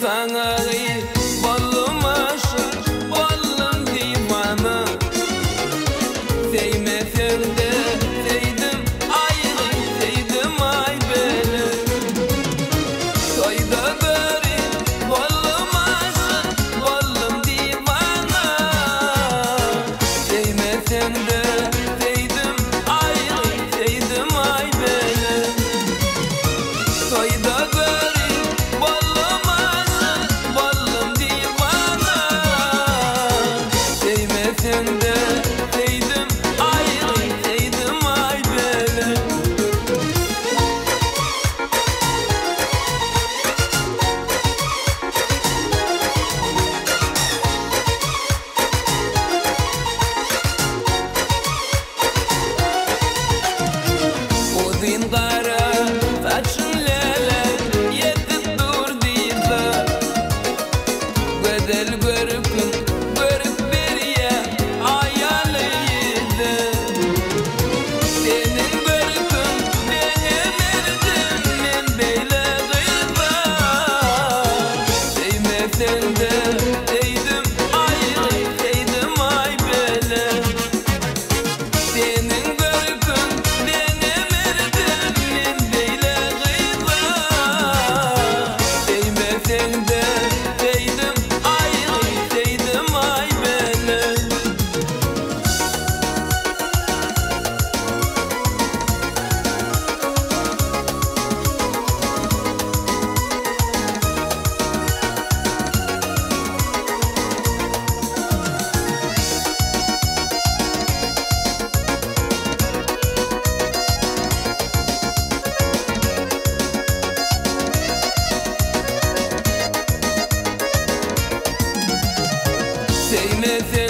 Tanrı balım aşık balım divana Değmesen de değdim ayrı değdim ay beni Toyda beri balım aşık balım divana Değmesen de değdim ayrı değdim ay beni Toyda beri balım aşık balım divana Değmesen de değdim ayrı değdim ay beni Udin kara saçın lele yetip dur diye Bedel görüp beriye ayalıydı Senin görüpün benim erdim men beyle gıyba Değmesen de değdim ayrı değdim ay bele Senin görüpün benim erdim men beyle gıyba Değmesen de değdim ayrı değdim ay bele Değmesen